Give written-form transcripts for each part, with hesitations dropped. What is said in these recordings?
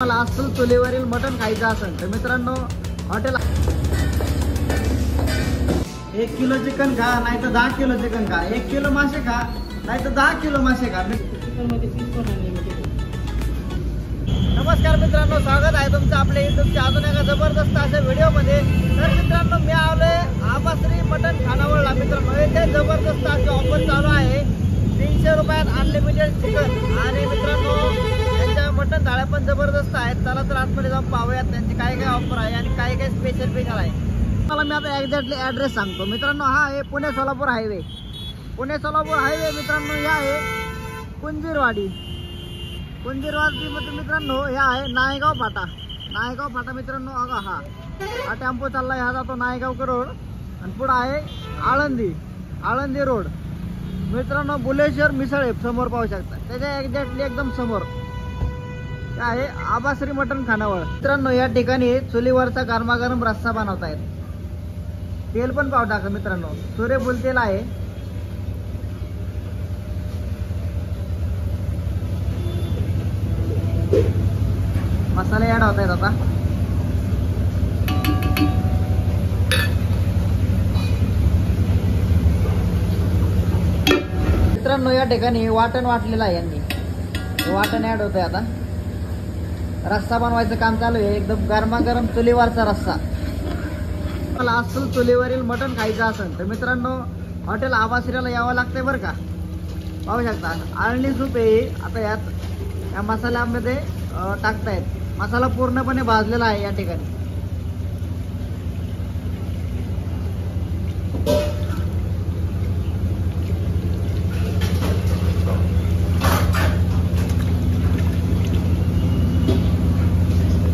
मला अस्सल चुलीवरील मटण खायचं असेल तर मित्रांनो हॉटेल 1 किलो चिकन खा नाही तर 10 किलो चिकन खा, 1 किलो मासे खा नाही तर 10 किलो मासे खा। नमस्कार मित्रांनो, स्वागत आहे तुमचं आपल्या युट्यूबच्या अजून एका जबरदस्त अशा व्हिडिओमध्ये। तर मित्रांनो मी आलोय आबाश्री मटण खानावळला। मित्रांनो इथे जबरदस्त अशी ऑफर चालू आहे, 300 रुपयात अनलिमिटेड चिकन। आणि मित्रांनो त्यांच्या मटण थाळ्या पण जबरदस्त आहेत। चला तर आतमध्ये जाऊन पाहूयात त्यांची काय काय ऑफर आहे आणि काय काय स्पेशल आहे। मला मी आता एक्झॅक्टली ॲड्रेस सांगतो मित्रांनो। हा आहे पुणे सोलापूर हायवे, पुणे सोलापूर हायवे मित्रांनो। हे आहे कुंजीरवाडी मित्रांनो। हे आहे नायगाव फाटा मित्रांनो। अगा हा टेम्पो चालला, हा जातो नायगाव रोड आणि पुढे आहे आळंदी रोड मित्रांनो। बुलेश्वर मिसळ समोर पाहू शकता, त्याच्या एक्झॅक्टली एकदम समोर आहे आबाश्री मटण खानावळ। मित्रांनो या ठिकाणी चुलीवरचा गरमागरम रस्सा बनवतायत, तेल पण पाव टाका मित्रांनो, सूर्यफूल तेल आहे। मसाले ऍड होत आहेत आता। मित्रांनो या ठिकाणी वाटण वाटलेलं आहे यांनी, वाटण ऍड होत आहे आता। रस्सा बनवायचं काम चालू आहे, एकदम गरमागरम चुलीवरचा रस्सा। मला अस्सल चुलीवरील मटण खायचं असेल तर मित्रांनो हॉटेल आबाश्रीला यावं लागतंय बरं का। पाहू शकता आळणी सूप आहे आता या मसाल्यामध्ये टाकतायत। मसाला पूर्णपणे भाजलेला आहे या ठिकाणी।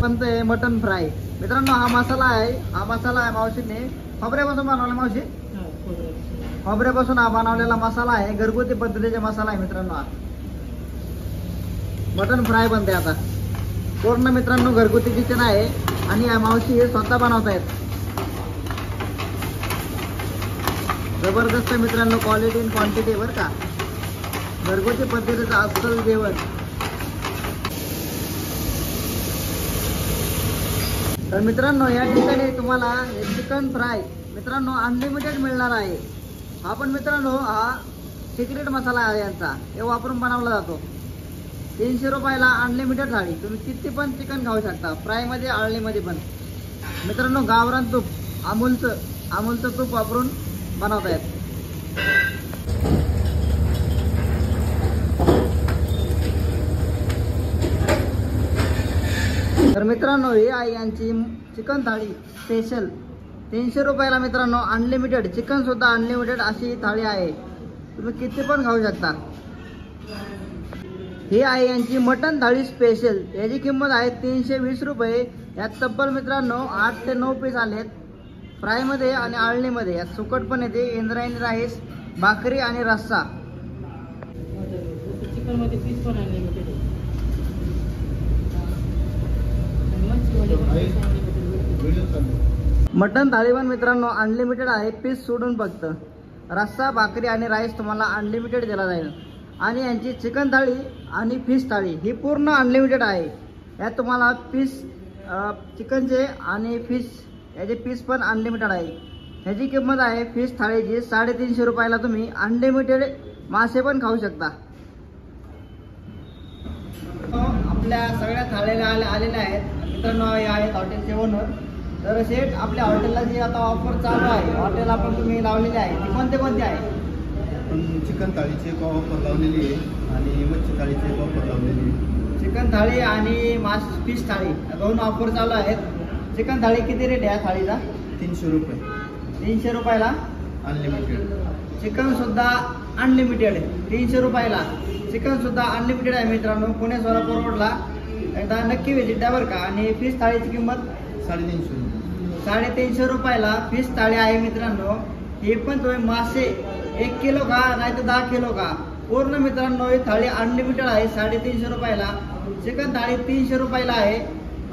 पण ते मटन फ्राय मित्रांनो। हा मसाला आहे मावशीने खोबऱ्यापासून बनवला। मावशी खोबऱ्यापासून हा बनवलेला मसाला आहे, घरगुती पद्धतीचा मसाला आहे मित्रांनो। हा मटन फ्राय बनते आता पूर्ण मित्रांनो, घरगुती किचन आहे आणि या मावशी हे स्वतः बनवतायत। जबरदस्त मित्रांनो, क्वालिटी आणि क्वांटिटी बरं का, घरगुती पद्धतीचं अस्सल जेवण। तर मित्रांनो या ठिकाणी तुम्हाला चिकन फ्राय मित्रांनो अनलिमिटेड मिळणार आहे। हा पण मित्रांनो हा सिक्रेट मसाला आहे यांचा, हे वापरून बनवला जातो। 300 रुपयाला अनलिमिटेड थाळी, तुम्ही किती पण चिकन खाऊ शकता, फ्राय मध्ये आळणीमध्ये पण। मित्रांनो गावरान तूप अमूलचं तूप वापरून बनवतायत। तर मित्रांनो ही आहे यांची चिकन थाळी स्पेशल, 300 रुपयाला मित्रांनो अनलिमिटेड चिकन सुद्धा अनलिमिटेड अशी थाळी आहे, तुम्ही किती पण खाऊ शकता। ही आहे यांची मटन थाळी स्पेशल, याची किंमत आहे 320 रुपये। यात तब्बल मित्रांनो 8 ते 9 पीस आलेत फ्रायमध्ये आणि आळणीमध्ये। यात सुकट पण येते, इंद्रायणी राईस, भाकरी आणि रस्सा। चिकनमध्ये पीस पण अनलिमिटेड आहे। मटन थाळी पण मित्रांनो अनलिमिटेड आहे, पीस सोडून फक्त रस्सा, भाकरी आणि राईस तुम्हाला अनलिमिटेड दिला जाईल। आणि यांची चिकन थाळी आणि फिश थाळी ही पूर्ण अनलिमिटेड आहे। यात तुम्हाला पीस चिकनचे आणि फिश याचे पीस पण अनलिमिटेड आहे। ह्याची किंमत आहे फिश थाळीची 350 रुपयाला, तुम्ही अनलिमिटेड मासे पण खाऊ शकता। आपल्या सगळ्या थाळ्या आलेल्या आहेत मित्रांनो, हे आहेत हॉटेलचे ओनर। तर शेठ आपल्या हॉटेलला जी आता ऑफर चालू आहे, हॉटेल आपण तुम्ही लावलेली आहे ती कोणते आहे? चिकन थाळीची एक ऑफर लावलेली आहे आणि मच्छी थाळीची एक ऑफर लावलेली आहे। चिकन थाळी आणि फिश थाळी दोन ऑफर चालू आहेत। चिकन थाळी किती रेट आहे थाळीचा? 300 रुपये। 300 रुपयाला अनलिमिटेड चिकन सुद्धा अनलिमिटेड, 300 रुपयाला चिकन सुद्धा अनलिमिटेड आहे मित्रांनो। पुणे सोलापूर रोडला एकदा नक्की व्हिजिट द्या बरं का। आणि फिश थाळीची किंमत 350 रुपये। 350 रुपयाला फिश थाळी आहे मित्रांनो। हे पण तुम्ही मासे 1 किलो खा नाही तर 10 किलो खा, पूर्ण मित्रांनो ही थाळी अनलिमिटेड आहे 350 रुपयाला। चिकन थाळी 300 रुपयाला आहे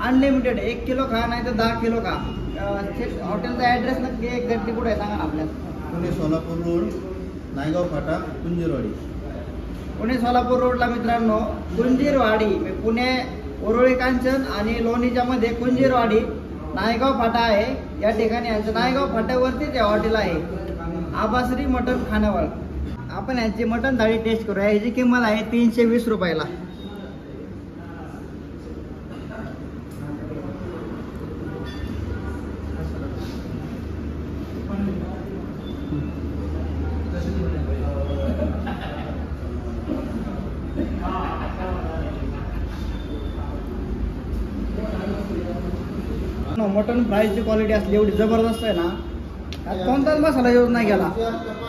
अनलिमिटेड, 1 किलो खा नाही तर 10 किलो खा। हॉटेलचा ॲड्रेस नक्की एक्झॅक्टली कुठे आहे सांगा ना आपल्याला? पुणे सोलापूर रोड, नायगाव फाटा, कुंजीरवाडी। पुणे सोलापूर रोडला मित्रांनो कुंजीरवाडी, पुणे उरोळी कांचन आणि लोणीच्या मध्ये कुंजीरवाडी नायगाव फाटा आहे. या ठिकाणी यांचं नायगाव फाट्यावरतीच हे हॉटेल आहे, आबाश्री मटण खानावळ. आपण यांची मटण थाळी टेस्ट करूया. याची किंमत आहे 320 रुपयाला. मटन फ्रायची क्वालिटी असली एवढी जबरदस्त आहे ना, त्यात कोणताच मसाला यूज नाही केला.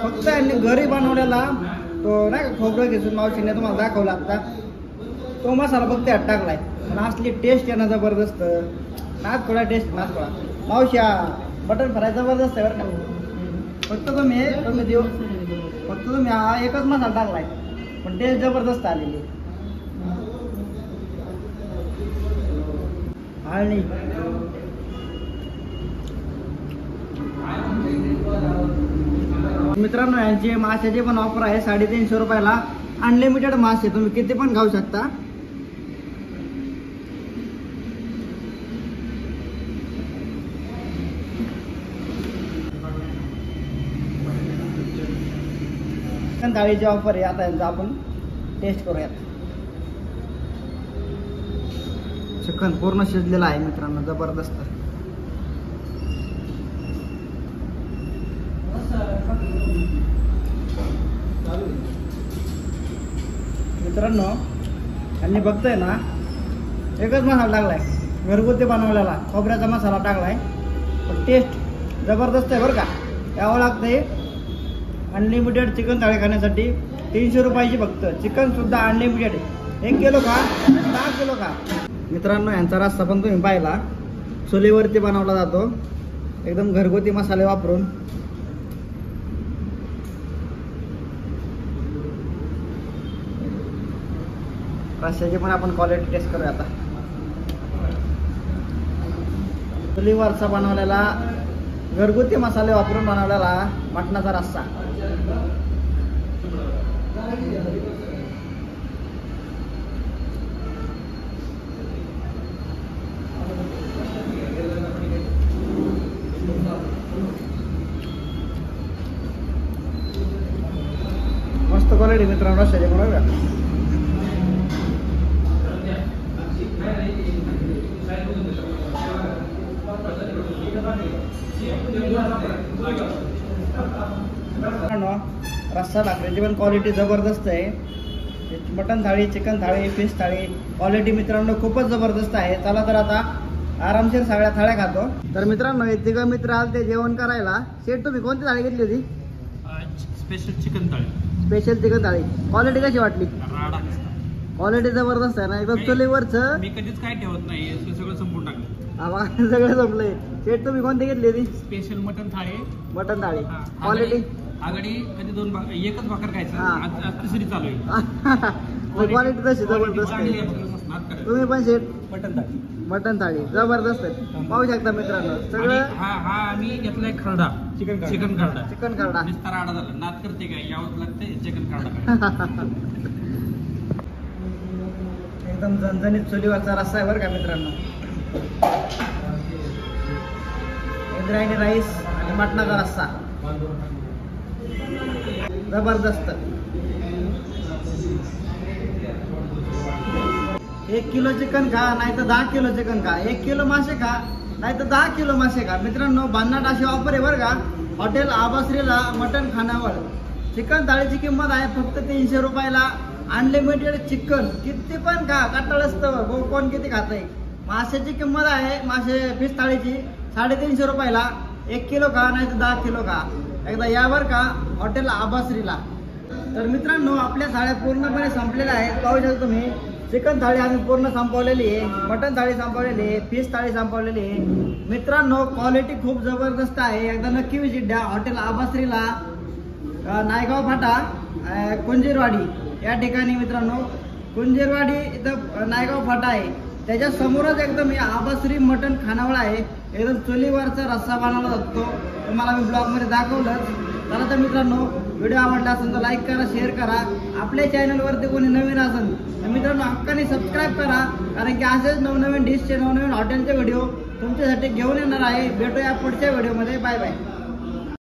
फक्त यांनी घरी बनवलेला तो नाही का खोबरं घिसून मावशीने तुम्हाला दाखवला आता, तो मसाला फक्त यात टाकलाय. पण असली टेस्ट आहे ना जबरदस्त. नाच थोडा टेस्ट नाच थोडा मावशी मटन फ्राय जबरदस्त आहे बरं का. फक्त तुम्ही हा एकच मसाला टाकलाय पण टेस्ट जबरदस्त आलेली. आळणी मित्रांनो, यांची माशाची पण ऑफर आहे 350 रुपयाला. अनलिमिटेड मासे तुम्ही किती पण खाऊ शकता. चिकन थाळीची ऑफर आहे. आता यांचा आपण टेस्ट करूयात. चिकन पूर्ण शिजलेलं आहे मित्रांनो, जबरदस्त. मित्रांनो, यांनी बघताय ना एकच मसाला टाकलाय, घरगुती बनवलेला खोबऱ्याचा मसाला टाकलाय. पण टेस्ट जबरदस्त आहे बरं का. यावं लागतंय. अनलिमिटेड चिकन थाळी खाण्यासाठी 300 रुपयाची फक्त. चिकन सुद्धा अनलिमिटेड. 1 किलो खा, 10 किलो खा. मित्रांनो, यांचा रस्सा पण तुम्ही पाहिला, चुलीवरती बनवला जातो एकदम घरगुती मसाले वापरून. रस्स्याची पण आपण क्वालिटी टेस्ट करूया आता. चुलीवरचा बनवलेला घरगुती मसाले वापरून बनवलेला मटणाचा रस्सा. मस्त क्वालिटी मित्रांनो रस्स्याची बनवूया. रस्सा भाकरीची पण क्वालिटी जबरदस्त आहे. मटन थाळी, चिकन थाळी, फिश थाळी क्वालिटी मित्रांनो खूपच जबरदस्त आहे. चला तर आता आरामशीर सगळ्या थाळ्या खातो. तर मित्रांनो, हे तिघं मित्र आले ते जेवण करायला. शेठ, तुम्ही कोणती थाळी घेतली होती? स्पेशल चिकन थाळी. स्पेशल चिकन थाळी. क्वालिटी कशी वाटली? क्वालिटी जबरदस्त आहे ना, एकदम चुलीवरचं. मी कधीच काय ठेवत नाही, हे सगळं संपून टाकलं. आम्हाला सगळं जमलंय. शेठ, तुम्ही कोणती घेतली होती? स्पेशल मटन थाळी. मटन थाळी. क्वालिटी आगडी कधी एकच भाकर खायचं. हा. आज तिसरी चालू आहे. क्वालिटी तशी जबरदस्त आहे. तुम्ही पण शेठ? मटन थाळी. मटन थाळी जबरदस्त आहे. पाहू शकता मित्रांनो सगळं. हा आम्ही घेतलाय खरडा. चिकन खरडा. चिकन खरडा. नुसता राडा झाला. नाद करते काय, यावंच लागते चिकन खरडा. एकदम झणझणीत चुलीवरचा रस्सा आहे बरं का मित्रांनो. इंद्रायणी राईस आणि मटणाचा रस्सा जबरदस्त. 1 किलो चिकन खा नाही तर 10 किलो चिकन खा. 1 किलो मासे खा नाही तर 10 किलो मासे खा. मित्रांनो, भन्नाट अशी ऑफर आहे बरं का. हॉटेल आबाश्रीला मटण खानावळ. चिकन थाळीची किंमत आहे फक्त 300 रुपयाला. अनलिमिटेड चिकन किती पण खा, काटाळसतं भाऊ कोण किती खात आहे. माशाची किंमत आहे फिश थाळीची 350 रुपयाला. 1 किलो खा नाही तर 10 किलो खा. एकदा यावर का हॉटेल आबाश्रीला. तर मित्रांनो, आपल्या थाळ्या पूर्णपणे संपलेल्या आहेत. पाहू शकता तुम्ही. चिकन थाळी आम्ही पूर्ण संपवलेली आहे, मटन थाळी संपवलेली आहे, फिश थाळी संपवलेली आहे. मित्रांनो, क्वालिटी खूप जबरदस्त आहे. एकदा नक्की विजिट द्या हॉटेल आबाश्रीला, नायगाव फाटा, कुंजीरवाडी या ठिकाणी. मित्रांनो, कुंजीरवाडी इथं नायगाव फाटा आहे, त्याच्या समोरच एकदम आबाश्री मटण खानावळ आहे. एकदम चुलीवरचा रस्सा बनवला जातो. तुम्हाला मी ब्लॉगमध्ये दाखवलंच. चला तर मित्रांनो, व्हिडिओ आवडला असेल तर लाईक करा, शेअर करा. आपल्या चॅनलवरती कोणी नवीन असेल तर मित्रांनो हक्काने सबस्क्राईब करा, कारण की असेच नवनवीन डिशचे नवनवीन हॉटेलचे व्हिडिओ तुमच्यासाठी घेऊन येणार आहे. भेटूया पुढच्या व्हिडिओमध्ये. Bye bye.